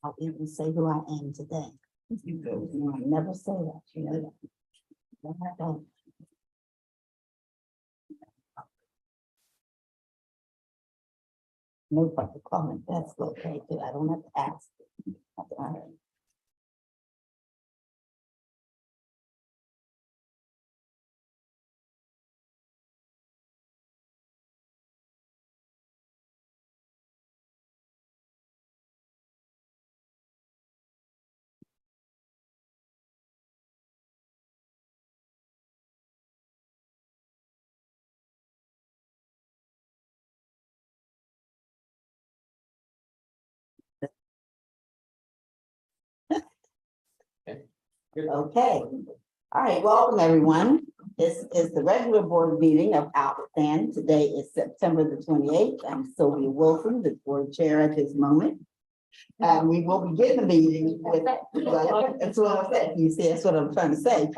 I'll even say who I am today. You know, I never say that, you know that. No, I don't. No public comment, that's okay, too. I don't have to ask. That's all right. Okay, all right, welcome everyone. This is the regular board meeting of ALCOSAN. Today is September the 28th. I'm Sylvia Wilson, the board chair at this moment. We will begin the meeting with, well, that's what I said, you see, that's what I'm trying to say.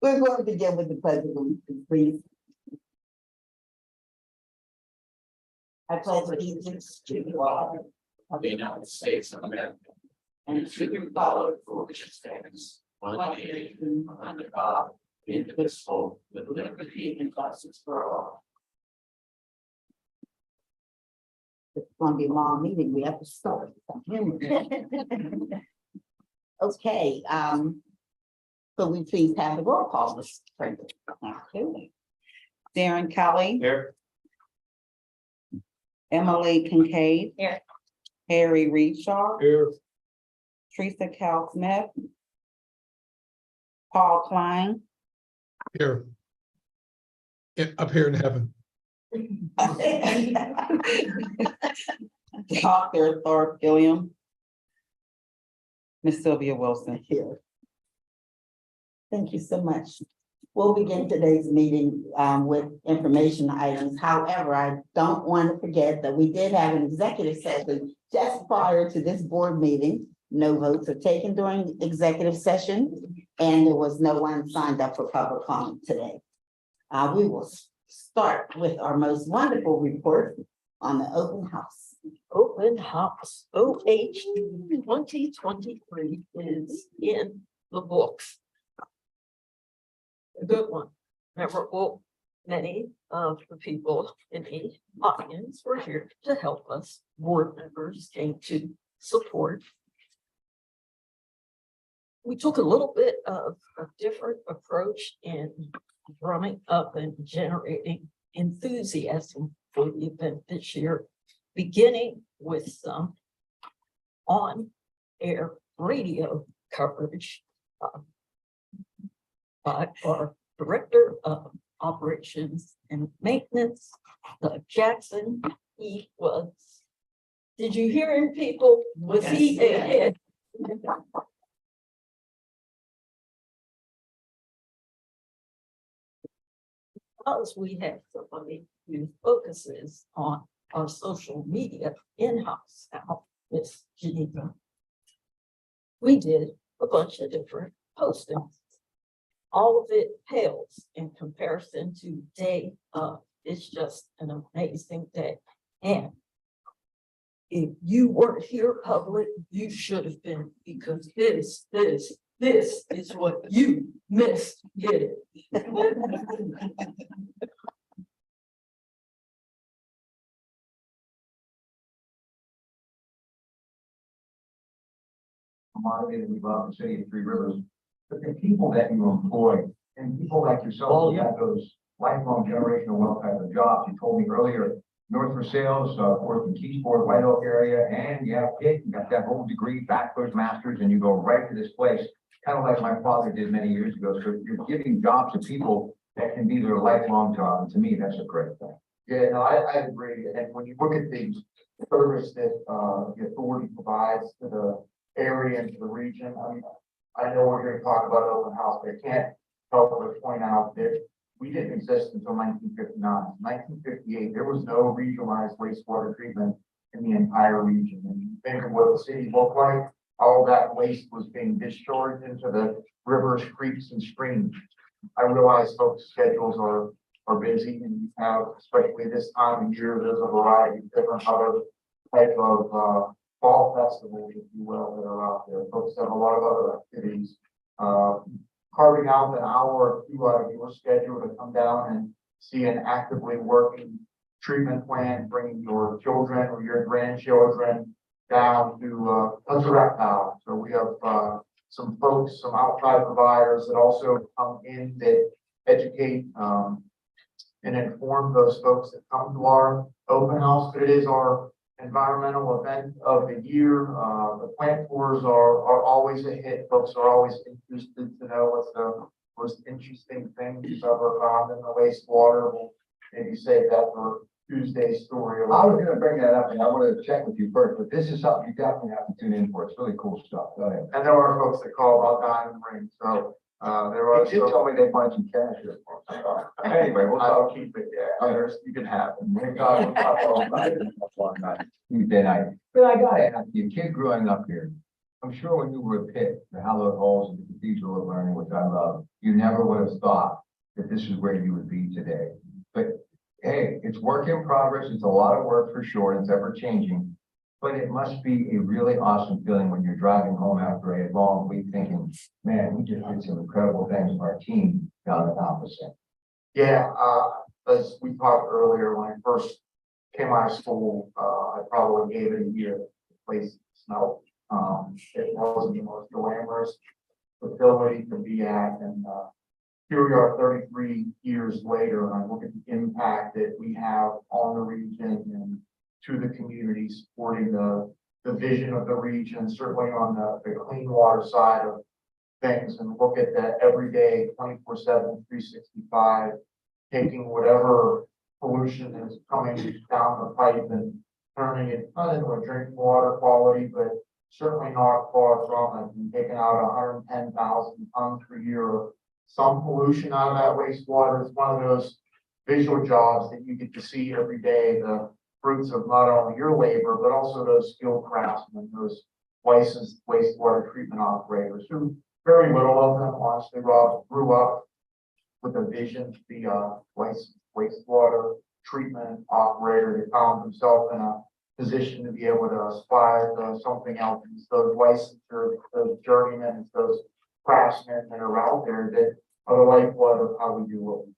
We're going to begin with the pledge of allegiance, please. I pledge allegiance to the flag of the United States of America, and to the republic for which it stands, one nation, under God, indivisible, with liberty and justice for all. It's going to be a long meeting. We have to start. Okay. So we please have the roll call, Mr. President. Darren Kelly. Here. Emily Kincaid. Here. Harry Reedshaw. Here. Teresa Cal Smith. Paul Klein. Here. Up here in heaven. Dr. Thorpe Gilliam. Miss Sylvia Wilson here. Thank you so much. We'll begin today's meeting with information items. However, I don't want to forget that we did have an executive session just prior to this board meeting. No votes are taken during executive session, and there was no one signed up for public comment today. We will start with our most wonderful report on the open house. Open house, OH 2023 is in the books. A good one. Memorable. Many of the people in the audience were here to help us. Board members came to support. We took a little bit of a different approach in drumming up and generating enthusiasm for the event this year, beginning with some on-air radio coverage by our Director of Operations and Maintenance, Doug Jackson. He was, did you hear him, people? Was he ahead? Because we have somebody who focuses on our social media in-house now, Miss Geneva. We did a bunch of different postings. All of it pales in comparison to day of. It's just an amazing day. And if you weren't here public, you should have been, because this is what you missed. Get it? Commodity we love the city of Three Rivers, but the people that you employ and people like yourself who have those lifelong generational wealth type of jobs. You told me earlier, North for Sales, 4th and Keysport, White Oak area, and you have kids, you got that whole degree, bachelor's, master's, and you go right to this place, kind of like my father did many years ago. So you're giving jobs to people that can be their lifelong job, and to me, that's a great thing. Yeah, no, I agree. And when you look at the service that the authority provides to the area and to the region, I mean, I know we're here to talk about open house, but I can't help but point out that we didn't exist until 1959. 1958, there was no regionalized wastewater treatment in the entire region. And you think of what the city looked like, all that waste was being discharged into the rivers, creeks, and streams. I realize folks' schedules are busy, and you have, especially this time of year, there's a variety of different other type of, fall festivals, if you will, that are out there. Folks have a lot of other activities. Carving out an hour or two out of your schedule to come down and see an actively working treatment plan, bringing your children or your grandchildren down to, a reptile. So we have, some folks, some outside providers that also come in that educate, and inform those folks that come to our open house. But it is our environmental event of the year. The plant tours are always a hit. Folks are always interested to know what's the most interesting thing you've ever found in the wastewater. We'll maybe save that for Tuesday's story. I was gonna bring that up and I wanted to check with you first, but this is something you definitely have to tune in for. It's really cool stuff. Go ahead. And there are folks that call about diamond rings. So there are. They did tell me they find some cash here. Anyway, I'll keep it. Yeah, there's, you can have it. Thank God we'll talk about that Tuesday night. But I gotta ask you, kid growing up here, I'm sure when you were a kid, the hallowed halls of the Cathedral of Learning, which I love, you never would have thought that this is where you would be today. But hey, it's work in progress. It's a lot of work for sure. It's ever changing. But it must be a really awesome feeling when you're driving home after a long week thinking, man, we just did some incredible things with our team down at ALCOSAN. Yeah, as we talked earlier, when I first came out of school, I probably gave it a year to place smell. It wasn't the most glamorous facility to be at, and here we are 33 years later, and I look at the impact that we have on the region and to the community, supporting the vision of the region, certainly on the clean water side of things, and look at that every day, 24/7, 365, taking whatever pollution is coming down the pipe and turning it not into a drinking water quality, but certainly not far from it, and taking out 110,000 tons per year of some pollution out of that wastewater. Is one of those visual jobs that you get to see every day, the fruits of not only your labor, but also those skilled craftsmen, those licensed wastewater treatment operators, who very little of them honestly grew up with a vision to be a licensed wastewater treatment operator. They found themselves in a position to be able to aspire to something else. It's those licensors, those journeymen, those craftsmen that are out there that are the lifeblood of how we do what we do.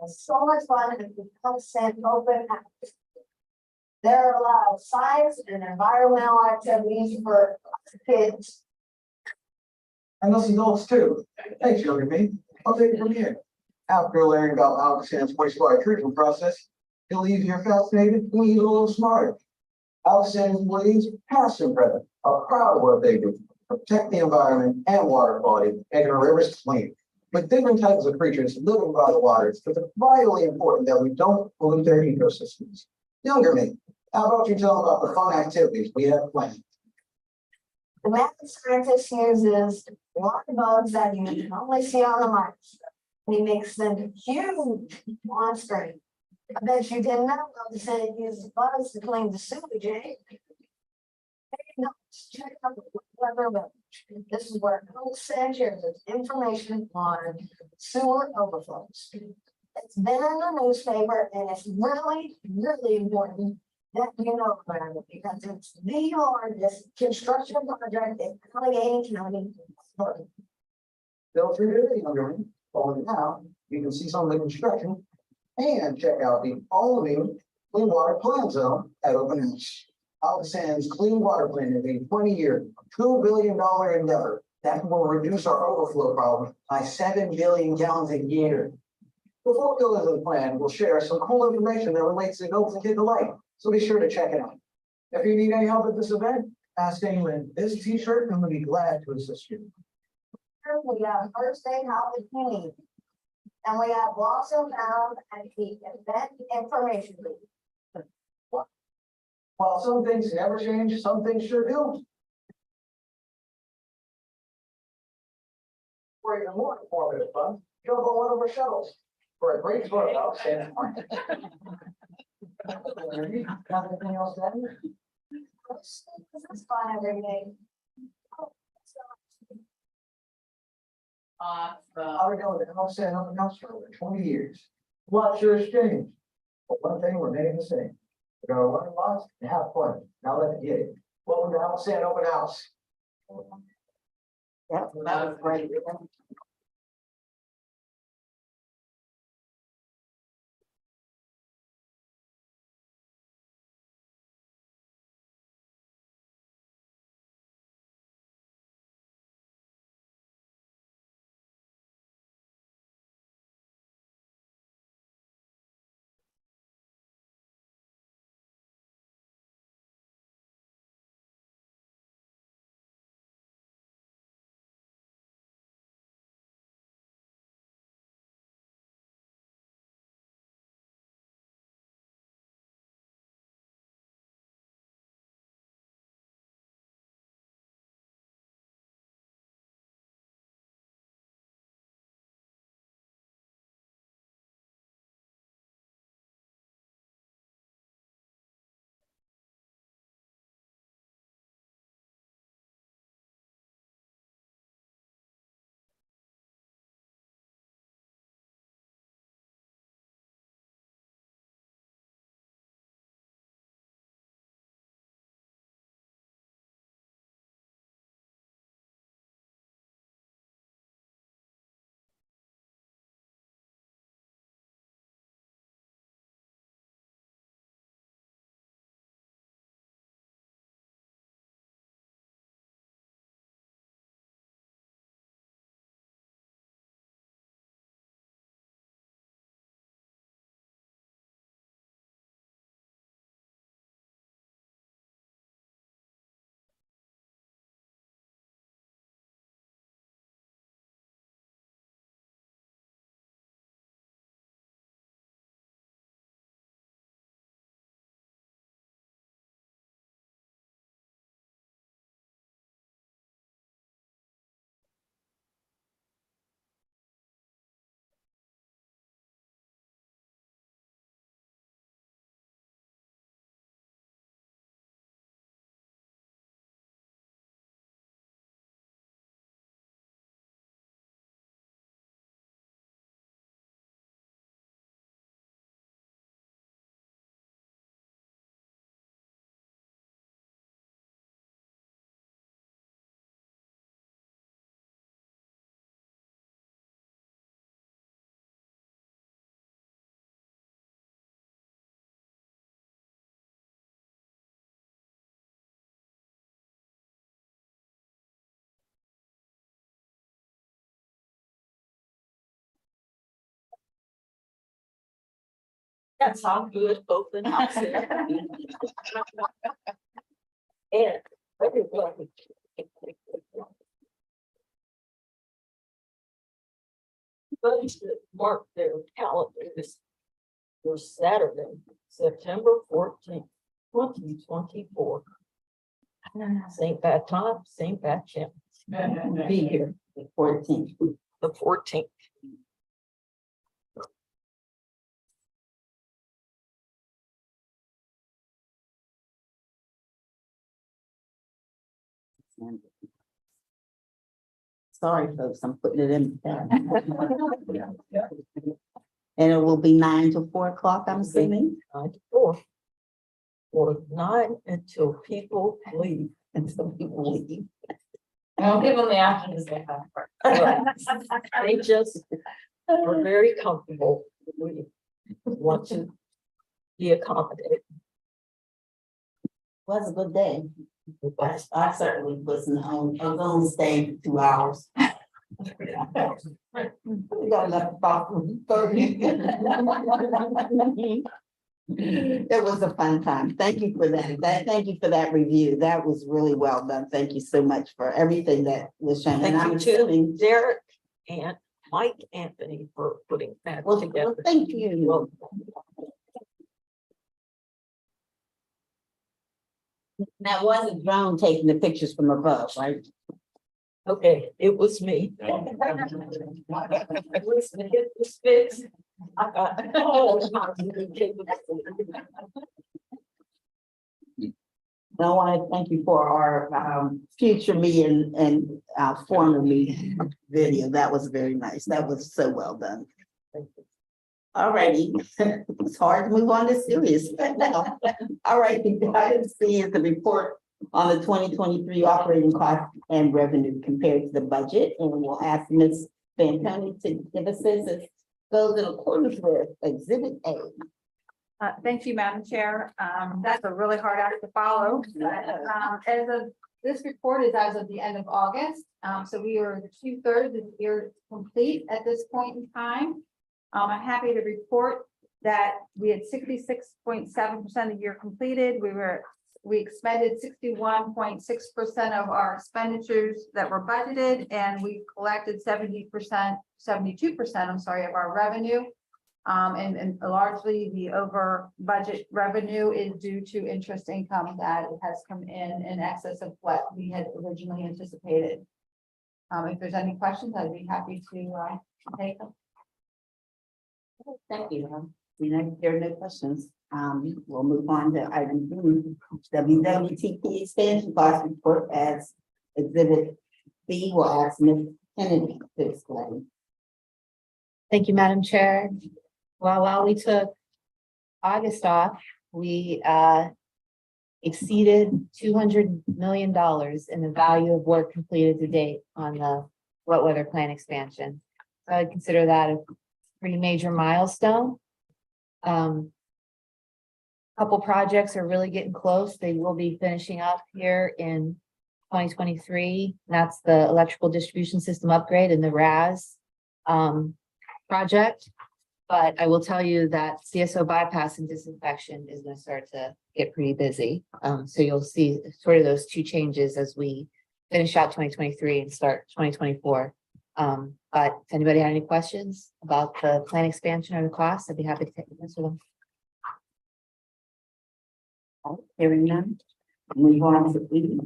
So much fun and constant open house. There are a lot of science and environmental activities for kids. And those adults too. Thanks, younger me. I'll take it from here. After learning about ALCOSAN's wastewater treatment process, you'll leave here fascinated and even a little smarter. ALCOSAN employees, past and present, are proud of what they do to protect the environment and water quality, making our rivers clean. With different types of creatures living by the waters, it's vitally important that we don't pollute their ecosystems. Younger me, how about you tell them about the fun activities we have planned? The method scientist uses water bugs that you can only see on the microscope. He makes them huge on screen. I bet you didn't know they said it uses bugs to clean the sewage, eh? Hey, no, check out the weather village. This is where ALCOSAN shares its information on sewer overflows. It's been in the newspaper and it's really, really important that you know about it because it's the largest construction project in Allegheny County. Feel free to, younger me, following now, you can see some of the construction and check out the all-new clean water plan zone at Open House. ALCOSAN's clean water plan is a 20-year, $2 billion endeavor that will reduce our overflow problem by 7 billion gallons a year. Before we go into the plan, we'll share some cool information that relates to Open Kid Delight, so be sure to check it out. If you need any help at this event, ask anyone this t-shirt and we'll be glad to assist you. We got first aid help if you need. And we have lost and found and the event information. While some things never change, some things sure do. For even more informative fun, jump on one of our shuttles for a great tour of outstanding art. Got anything else to add? This is fun every day. I would go to ALCOSAN open house for over 20 years. Lots sure has changed, but one thing remains the same. We're gonna learn lots and have fun. Now let's get it. Welcome to ALCOSAN open house. Yep, that was great. That's how good open house is. And everybody. Everybody should mark their calendars for Saturday, September 14th, 2024. Same bad time, same bad chance. Be here, The 14th. the 14th. Sorry, folks, I'm putting it in. And it will be 9 to 4 o'clock, I'm assuming, 9 to 4. Or 9 until people leave. until people leave. I'll give them the option to stay home. They just are very comfortable. We want to be accommodated. Was a good day. I certainly was on stage for 2 hours. We got left about 30. It was a fun time. Thank you for that. Thank you for that review. That was really well done. Thank you so much for everything that was shown. And I'm Thank you to assuming, Derek and Mike Anthony for putting that well, together. thank you. Well, That was a drone taking the pictures from above, right? Okay, it was me. It was me. It was fixed. I got all my capability. I want to thank you for our future me and former me video. That was very nice. That was so well done. All righty, it's hard to move on to serious. All right, the item C is the report on the 2023 operating cost and revenue compared to the budget, and we'll ask Ms. Fantoni to give us this. Goes in accordance with Exhibit A. Thank you, Madam Chair. That's a really hard act to follow. As of, this report is as of the end of August. So we are 2/3 of the year complete at this point in time. I'm happy to report that we had 66.7% of the year completed. We expended 61.6% of our expenditures that were budgeted, and we collected 72%, I'm sorry, of our revenue. And largely the over budget revenue is due to interest income that has come in excess of what we had originally anticipated. If there's any questions, I'd be happy to take them. Thank you. There are no questions. We'll move on to item B, WWTP expansion cost report as Exhibit B. Will ask Ms. Kennedy to explain. Thank you, Madam Chair. Well, while we took August off, we exceeded $200 million in the value of work completed to date on the wet weather plan expansion. So I'd consider that a pretty major milestone. Couple projects are really getting close. They will be finishing up here in 2023. That's the electrical distribution system upgrade and the RAS project. But I will tell you that CSO bypass and disinfection is going to start to get pretty busy. So you'll see sort of those two changes as we finish out 2023 and start 2024. But if anybody had any questions about the plan expansion or the cost, I'd be happy to answer them. Hearing none. Move on to B.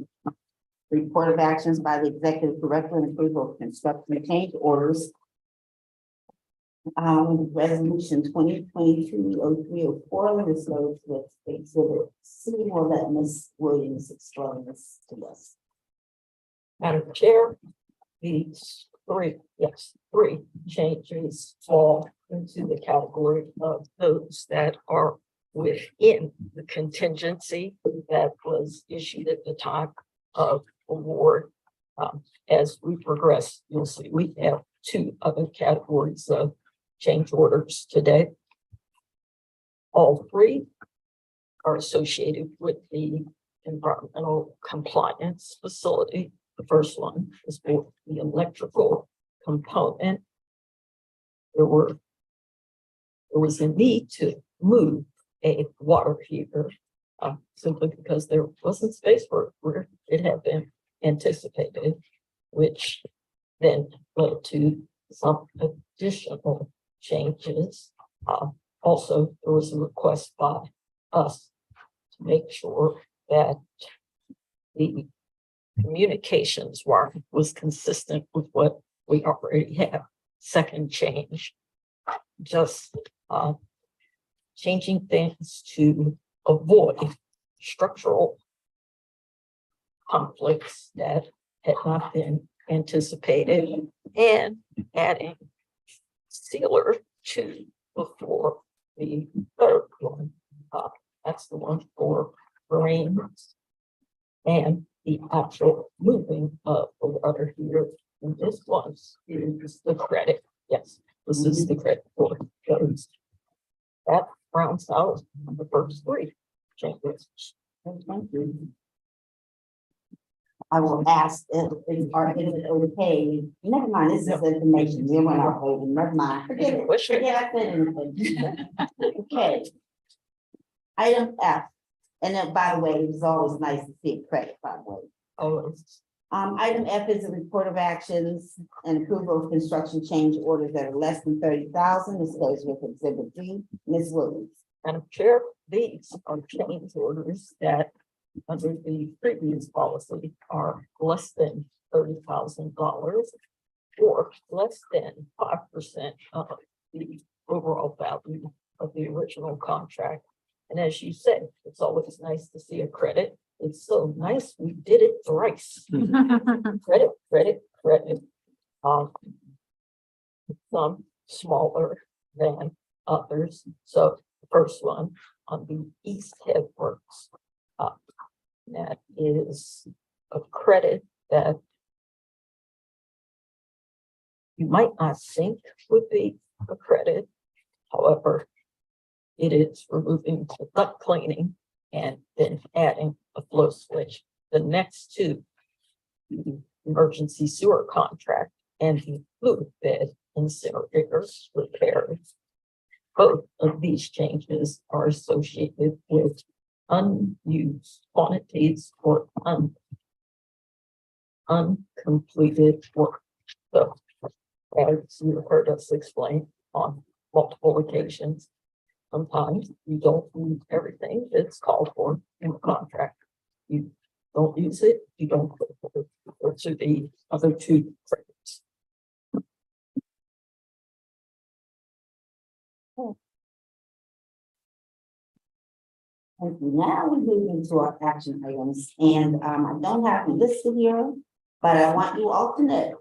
Report of actions by the executive director and approval of construction change orders. Resolution 2022-0304. This goes with Exhibit C. Will let Ms. Williams explain this to us. Madam Chair, these three changes fall into the category of those that are within the contingency that was issued at the time of award. As we progress, you'll see we have two other categories of change orders today. All three are associated with the environmental compliance facility. The first one is for the electrical component. There was a need to move a water heater simply because there wasn't space for it where it had been anticipated, which then led to some additional changes. Also, there was a request by us to make sure that the communications was consistent with what we already have. Second change, just changing things to avoid structural conflicts that had not been anticipated, and adding sealer to before the third one. That's the one for marines and the actual moving of the water heater. And this one is the credit. Yes, this is the credit for those. That rounds out the first three changes. Thank you. I will ask if is it okay? Never mind, this is information. We went out voting. Never mind. Forget it. Forget I said anything. Okay. Item F. And then, by the way, it was always nice to see a credit, by the way. Always. Item F is a report of actions and approval of construction change orders that are less than 30,000. This goes with Exhibit D. Ms. Williams. Madam Chair, these are change orders that under the previous policy are less than $30,000 or less than 5% of the overall value of the original contract. And as you said, it's always nice to see a credit. It's so nice we did it thrice. Credit, credit, credit. Some smaller than others. So the first one on the East Head Works. That is a credit that you might not think would be a credit. However, it is removing the duct cleaning and then adding a flow switch. The next two, the emergency sewer contract and the fluid bed incinerator repairs. Both of these changes are associated with unused quantities or uncompleted work. So, as you heard us explain on multiple occasions, sometimes you don't use everything that's called for in the contract. You don't use it, you don't put it to the other two credits. Thank you. Now we move into our action items, and I don't have them listed here, but I want you all to know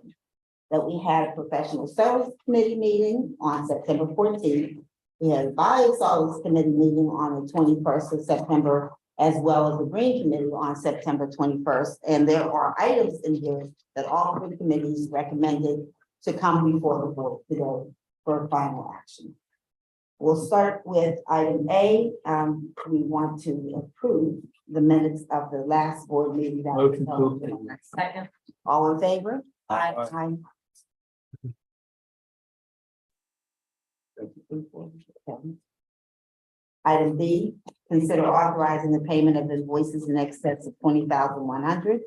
that we had a professional service committee meeting on September 14th. We had a biosolids committee meeting on the 21st of September, as well as the Green Committee on September 21st. And there are items in here that all three committees recommended to come before the board today for final action. We'll start with item A. We want to approve the minutes of the last board meeting. That was held on that second. All in favor? Aye. Item B, consider authorizing the payment of invoices in excess of $20,100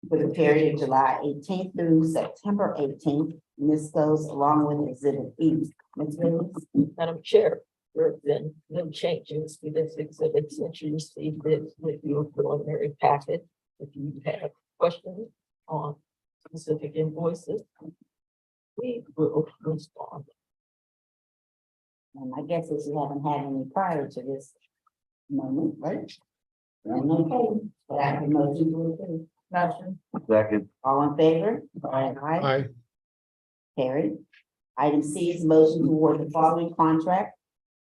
for the period of July 18th through September 18th. And this goes along with Exhibit E. Ms. Williams? Madam Chair, there have been no changes to this exhibit since you received it with your preliminary packet. If you have questions on specific invoices, we will respond. And I guess if you haven't had any prior to this moment, right? Then okay, but I have a motion to approve. Motion. Second. All in favor? Aye. Aye. Carried. Item C is motion to award the following contract.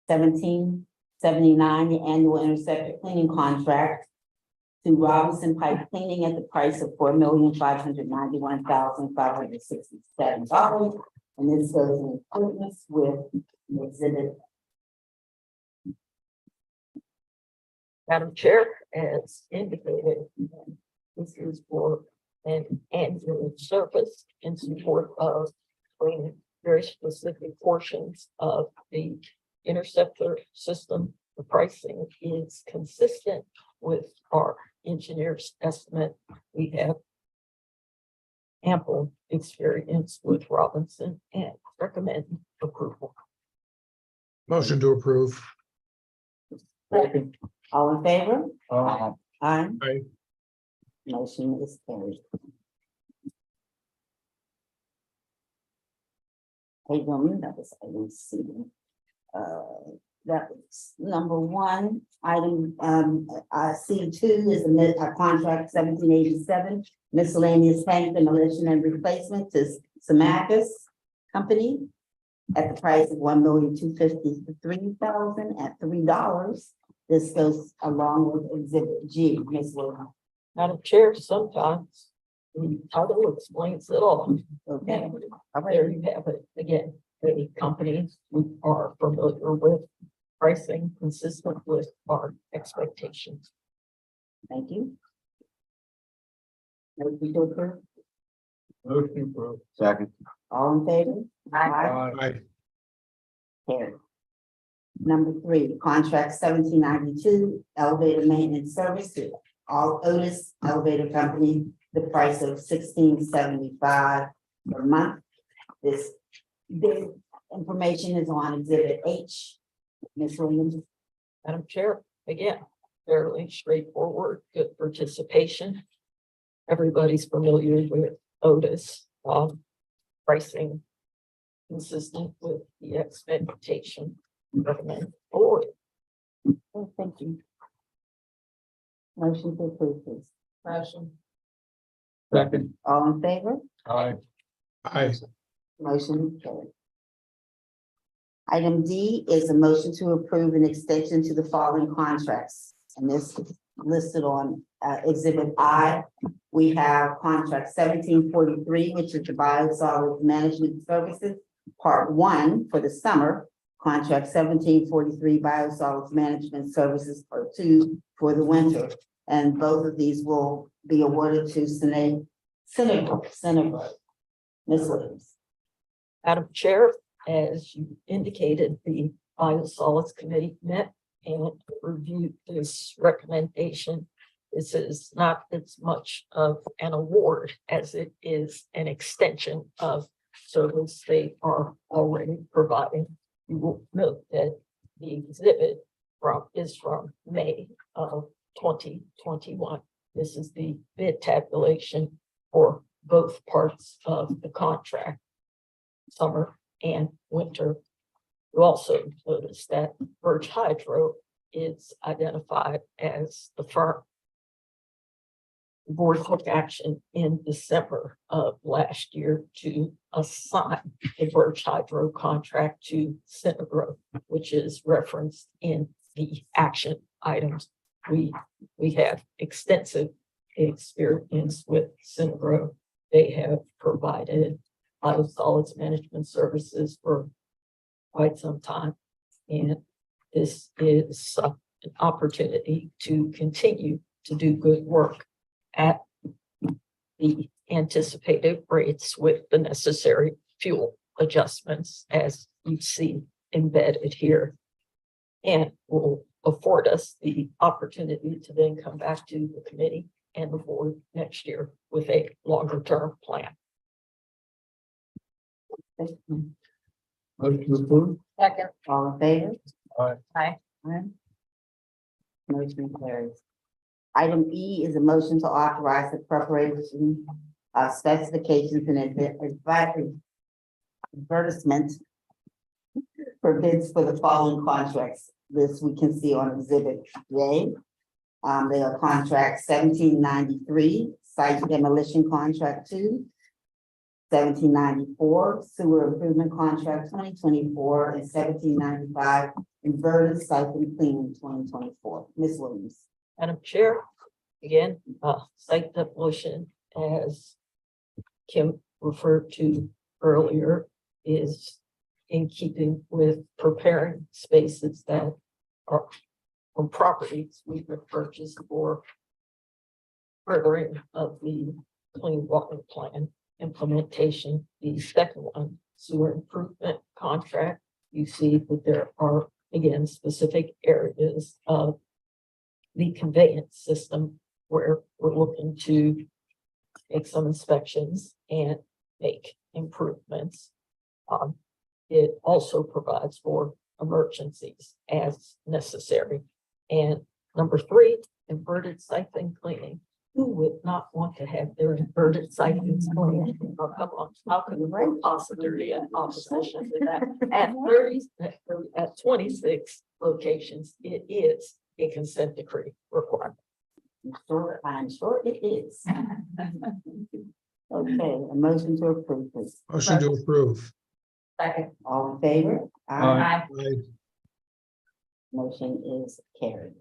1779, the annual interceptor cleaning contract to Robinson Pipe Cleaning at the price of $4,591,567. And this goes in accordance with Exhibit. Madam Chair, as indicated, this is for an annual service in support of cleaning very specific portions of the interceptor system. The pricing is consistent with our engineer's estimate. We have ample experience with Robinson and recommend approval. Motion to approve. Second. All in favor? Aye. Aye. Aye. Motion is carried. Hey, woman, that was item C. That was number one. Item C2 is a contract 1787 miscellaneous tank demolition and replacement to Samacus Company at the price of $1,253,000 at $3. This goes along with Exhibit G. Ms. Williams. Madam Chair, sometimes the title explains it all. Okay. There you have it. Again, the companies we are familiar with, pricing consistent with our expectations. Thank you. Motion to approve. Motion approved. Second. All in favor? Aye. Carried. Number three, contract 1792, elevator maintenance service to All Otis Elevator Company, the price of $16.75 per month. This information is on Exhibit H. Ms. Williams. Madam Chair, again, fairly straightforward, good participation. Everybody's familiar with Otis, pricing consistent with the expectation. Recommend forward. Okay, thank you. Motion to approve, please. Motion. Second. All in favor? Aye. Aye. Motion carried. Item D is a motion to approve an extension to the following contracts. And this is listed on Exhibit I. We have contract 1743, which is the biosolids management services, Part 1 for the summer. Contract 1743 biosolids management services, Part 2 for the winter. And both of these will be awarded to Senator. Ms. Williams. Madam Chair, as you indicated, the Biosolids Committee met and reviewed this recommendation. This is not as much of an award as it is an extension of service they are already providing. You will note that the exhibit is from May of 2021. This is the bid tabulation for both parts of the contract, summer and winter. You also notice that Birch Hydro is identified as the firm. The board took action in December of last year to assign the Birch Hydro contract to Synagro, which is referenced in the action items. We have extensive experience with Synagro. They have provided biosolids management services for quite some time. And this is an opportunity to continue to do good work at the anticipated rates with the necessary fuel adjustments as you see embedded here. And will afford us the opportunity to then come back to the committee and the board next year with a longer term plan. Motion approved. Second. All in favor? Aye. Aye. Aye. Motion carries. Item E is a motion to authorize the preparation of specifications and advertisement for bids for the following contracts. This we can see on Exhibit J. They are contract 1793, site demolition contract 2, 1794, sewer improvement contract 2024, and 1795, inverted siphon cleaning 2024. Ms. Williams. Madam Chair, again, site demolition, as Kim referred to earlier, is in keeping with preparing spaces that are on properties we have purchased for furthering of the clean water plan implementation. The second one, sewer improvement contract, you see that there are, again, specific areas of the conveyance system where we're looking to make some inspections and make improvements. It also provides for emergencies as necessary. And number 3, inverted siphon cleaning. Who would not want to have their inverted siphons cleaned? Oh, come on, how could we possibly be in opposition to that? At 26 locations, it is a consent decree requirement. I'm sure it is. Okay, a motion to approve, please. Motion to approve. Second. All in favor? Aye. Motion is carried.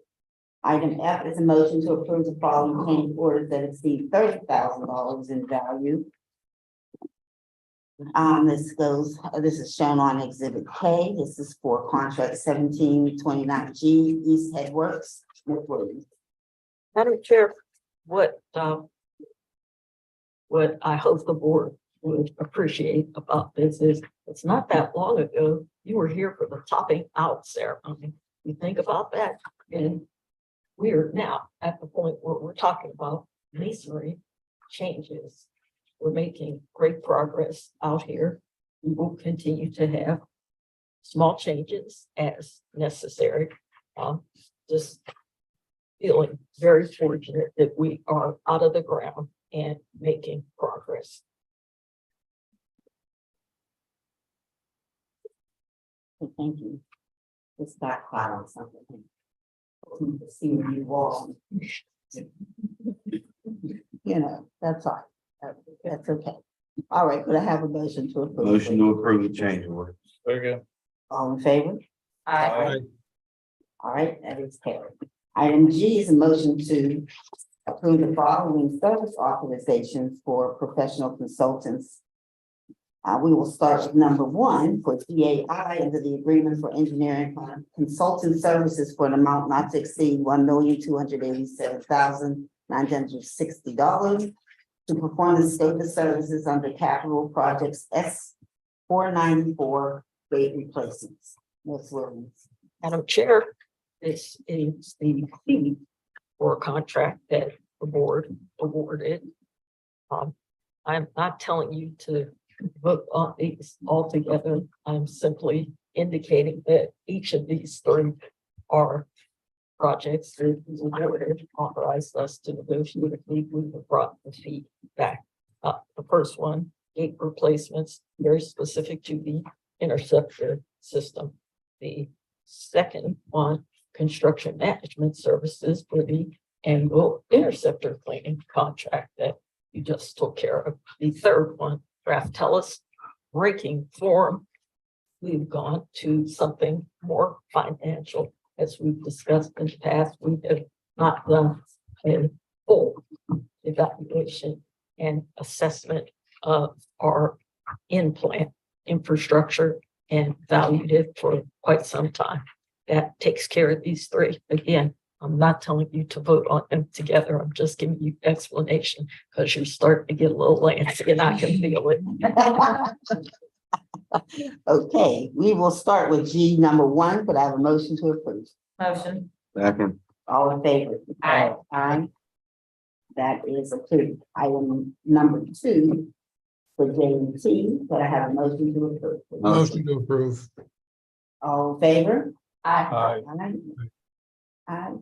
Item F is a motion to approve the following change orders that exceed $30,000 in value. This is shown on Exhibit K. This is for contract 1729G East Headworks. Ms. Williams. Madam Chair, what I hope the board would appreciate about this is it's not that long ago, you were here for the topping out ceremony. You think about that, and we are now at the point where we're talking about masonry changes. We're making great progress out here. We will continue to have small changes as necessary. Just feeling very fortunate that we are out of the ground and making progress. Thank you. It's got quiet on something. See where you walk. You know, that's all. That's okay. All right, could I have a motion to approve? Motion to approve the change order. Second. All in favor? Aye. All right, that is carried. Item G is a motion to approve the following service authorizations for professional consultants. We will start with number one for GAI under the agreement for engineering consultant services for an amount not to exceed $1,287,960 to perform the scope of services under capital projects S-494 gate replacements. Ms. Williams. Madam Chair, this is the fee for a contract that the board awarded. I'm not telling you to vote on these all together. I'm simply indicating that each of these three are projects that the board authorized us to negotiate if we would have brought the fee back. The first one, gate replacements, very specific to the interceptor system. The second one, construction management services for the annual interceptor cleaning contract that you just took care of. The third one, draft tellus breaking form. We've gone to something more financial. As we've discussed in the past, we have not done a full evaluation and assessment of our in-plant infrastructure and valued it for quite some time. That takes care of these three. Again, I'm not telling you to vote on them together. I'm just giving you explanation because you're starting to get a little antsy and I can feel it. Okay, we will start with G number one. Could I have a motion to approve? Motion. Second. All in favor? Aye. Aye. That is approved. Item number two for J and T. Could I have a motion to approve? Motion to approve. All in favor? Aye. Aye. Aye.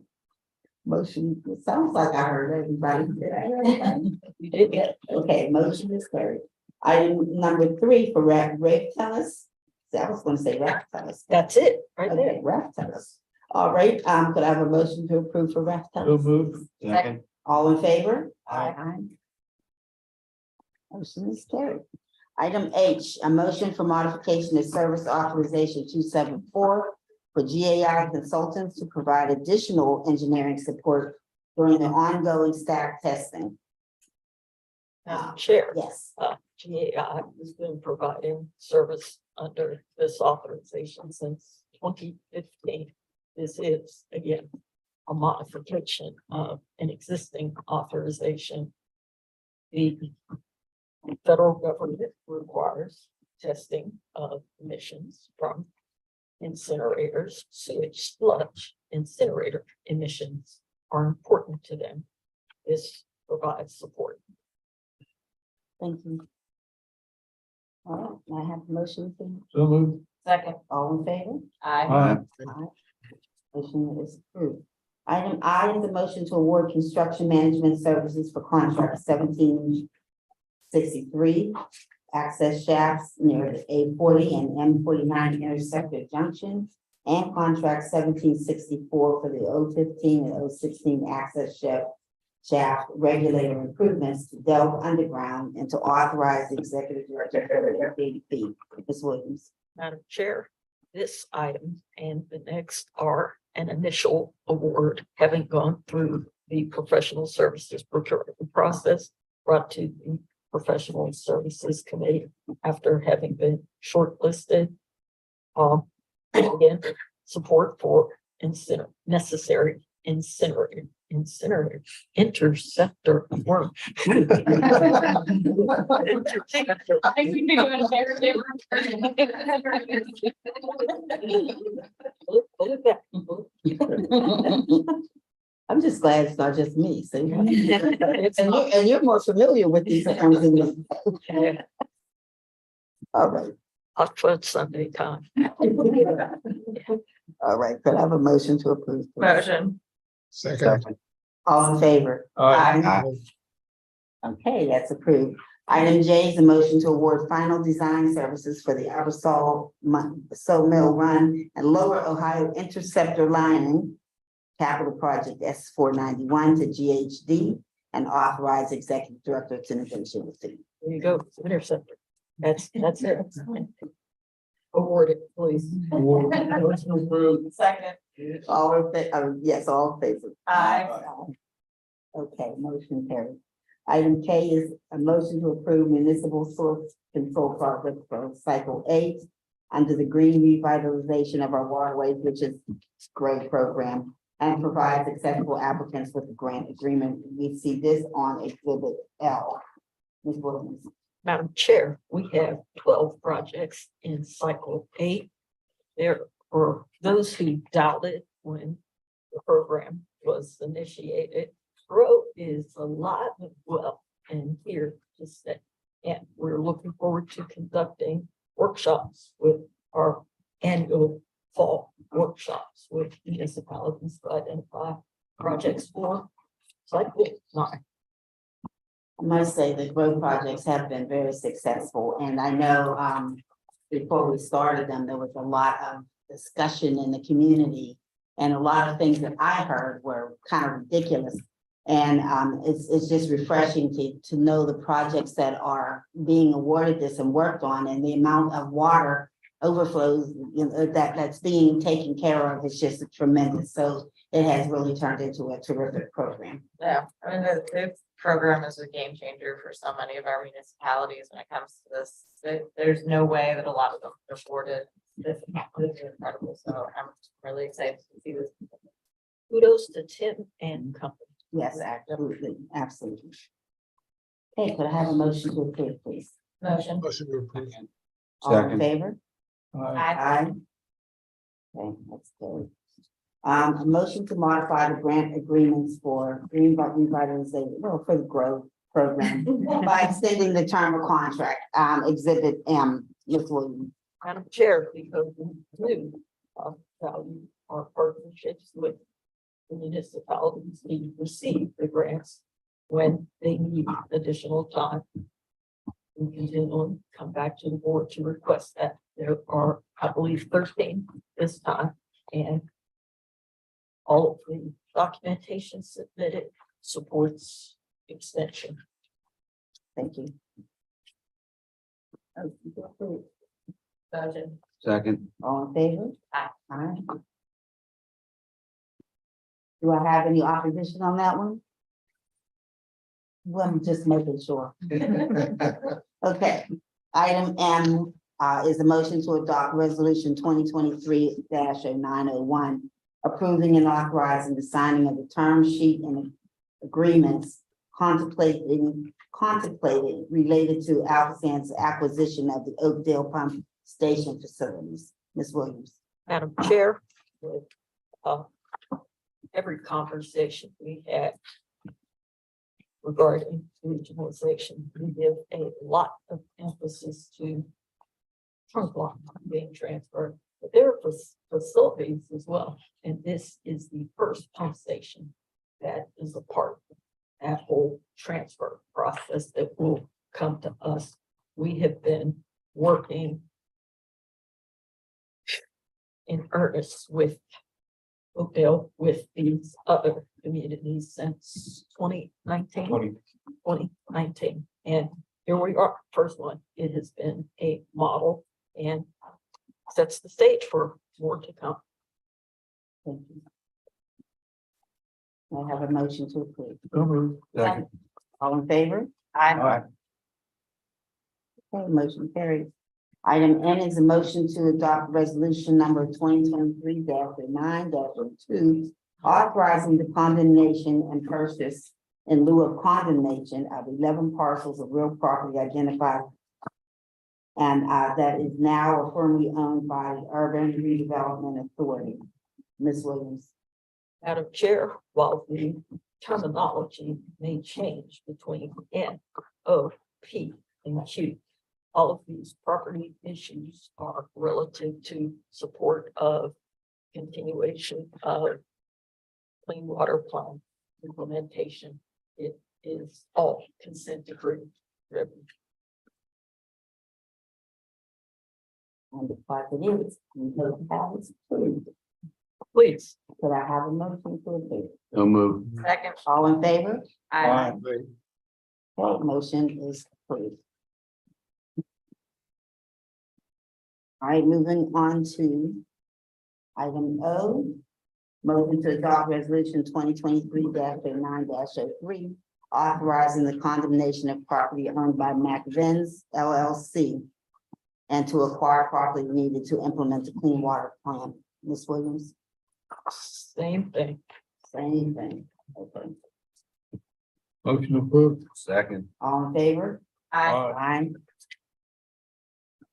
Motion, it sounds like I heard everybody. Did I hear everybody? You did get Okay, motion is carried. Item number three for Rafe Tellis. I was gonna say Rafe Tellis. that's it right there. Okay, Rafe Tellis. All right, could I have a motion to approve for Rafe So Tellis? moved. Second. All in favor? Aye. Motion is carried. Item H, a motion for modification of service authorization 274 for GAI consultants to provide additional engineering support during the ongoing stack testing. Madam Chair, Yes, GAI has been providing service under this authorization since 2015. This is, again, a modification of an existing authorization. The federal government requires testing of emissions from incinerators, sewage sludge, incinerator emissions are important to them. This provides support. thank you. All right, I have a motion. Please. So moved. Second. All in favor? Aye. Aye. Motion is approved. Item I is a motion to award construction management services for contract 1763 access shafts near the A40 and M49 intersector junction, and contract 1764 for the 015 and 016 access shaft regulator improvements to delve underground and to authorize the executive director to pay the fee. Ms. Williams. Madam Chair, this item and the next are an initial award, having gone through the professional services procurement process, brought to the Professional Services Committee after having been shortlisted. Again, support for necessary incinerator interceptor work. Interceptor. I think we'd be doing a better job. Look at that. I'm just glad it's not just me, see? It's not. And you're more familiar with these terms than me. Yeah, All right, hot fudge Sunday time. all right, could I have a motion to approve? please? Motion. Second. All in favor? Aye. Okay, that's approved. Item J is a motion to award final design services for the Eversole Mill Run and Lower Ohio Interceptor Lining Capital Project S 491 to GHD and authorize executive director to negotiate with them. There you go, interceptor. That's it. Award it, please. Motion approved. Second. All in yes, all in favor. Aye. Okay, motion carried. Item K is a motion to approve municipal source control project for cycle 8 under the green revitalization of our waterways, which is great program, and provides accessible applicants with the grant agreement. We see this on exhibit L. Ms. Williams. Madam Chair, we have 12 projects in cycle 8. There were those who doubted when the program was initiated. Growth is alive and well and here to stay. And we're looking forward to conducting workshops with our annual fall workshops with municipalities to identify projects for cycle 9. I must say the growth projects have been very successful, and I know before we started them, there was a lot of discussion in the community. And a lot of things that I heard were kind of ridiculous. And it's just refreshing to know the projects that are being awarded this and worked on, and the amount of water overflows, you know, that's being taken care of is just tremendous. So it has really turned into a terrific program. Yeah, I mean, the program is a game changer for so many of our municipalities when it comes to this. There's no way that a lot of them can afford it. This is incredible. So I'm really excited to see this. Kudos to Tim and company. Yes, absolutely, absolutely. Okay, could I have a motion to approve, please? Motion. Motion to approve. All in favor? Aye. Aye. Okay, that's good. A motion to modify the grant agreements for green revitalization, well, for the growth program by extending the term of contract, exhibit M, Ms. Williams. Madam Chair, because we do value our partnerships with the municipalities to receive the grants when they need additional time. We continually come back to the board to request that. There are, I believe, 13 this time, and all of the documentation submitted supports extension. Thank you. Motion. Second. All in favor? Aye. Aye. Do I have any opposition on that one? Well, I'm just making sure. Okay, item M is a motion to adopt resolution 2023-0901, approving and authorizing the signing of the term sheet and agreements contemplated related to ALCOSAN's acquisition of the Oakdale Pump Station facilities. Ms. Williams. Madam Chair, with every conversation we had regarding regionalization, we give a lot of emphasis to trunk line being transferred, but there are facilities as well. And this is the first pump station that is a part of that whole transfer process that will come to us. We have been working in earnest with Oakdale, with these other communities since 2019. And here we are, first one. It has been a model and sets the stage for more to come. Thank you. I have a motion to approve. Second. All in favor? Aye. Okay, motion carries. Item N is a motion to adopt resolution number 2023-9-2, authorizing the condemnation and purchase in lieu of condemnation of 11 parcels of real property identified and that is now or formerly owned by the Urban Redevelopment Authority. Ms. Williams. Madam Chair, while the terminology may change between N, O, P, and Q, all of these property issues are relative to support of continuation of clean water plan implementation. It is all consent decree driven. And because it is, we hope to have it approved. Please. Could I have a motion to approve? No move. Second. All in favor? Aye. Okay, motion is approved. All right, moving on to item O. Motion to adopt resolution 2023-09-03, authorizing the condemnation of property owned by McVens LLC and to acquire property needed to implement the clean water plan. Ms. Williams, Same thing. same thing. Okay, Motion approved. Second. all in favor? Aye.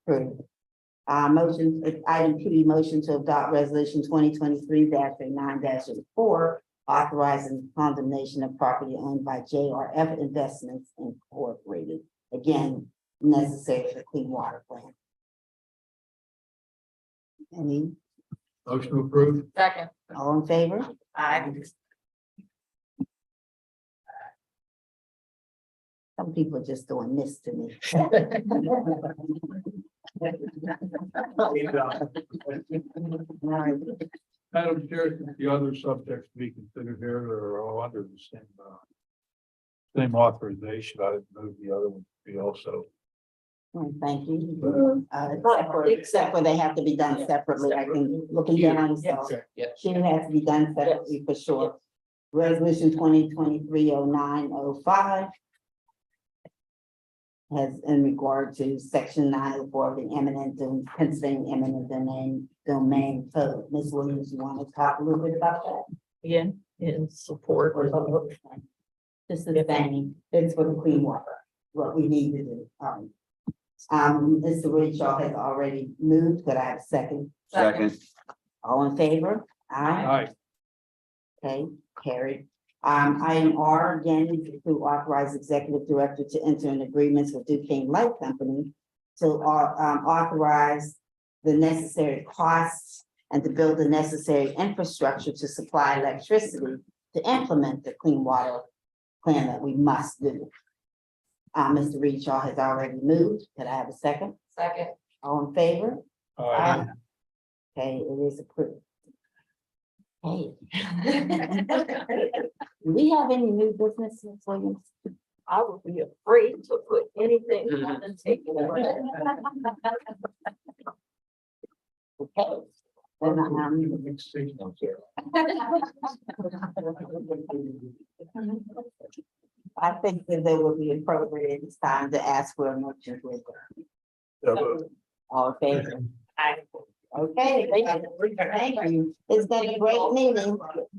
Approved. Motion, item P, motion to adopt resolution 2023-09-04, authorizing condemnation of property owned by JRF Investments Incorporated. Again, necessary for the clean water plan. Any, Motion approved. Second. all in favor? Aye. Some people are just doing this to me. Madam Chair, the other subjects to be considered here are all under the same authorization. I move the other one to be also. Thank you. Except for they have to be done separately. I can look down, so. Okay. She has to be done separately for sure. Resolution 2023-09-05 has in regard to section 904 of the Pennsylvania eminent domain code. Ms. Williams, you want to talk a little bit about that? Again, in support of Just the thing, it's for the clean water, what we need to do. Mr. Rickshaw has already moved, could I have a second? Second. All in favor? Aye. Okay, carried. Item R, again, is to authorize executive director to enter in agreements with Duquesne Light Company to authorize the necessary costs and to build the necessary infrastructure to supply electricity to implement the clean water plan that we must do. Mr. Rickshaw has already moved. Could I have a second? Second. All in favor? Aye. Okay, it is approved. Hey. Do we have any new business, Ms. Williams? I would be afraid to put anything on the table. Okay. Then, I think that there will be appropriate time to ask for a motion to adjourn. All in favor? Okay, thank you. It's been a great meeting.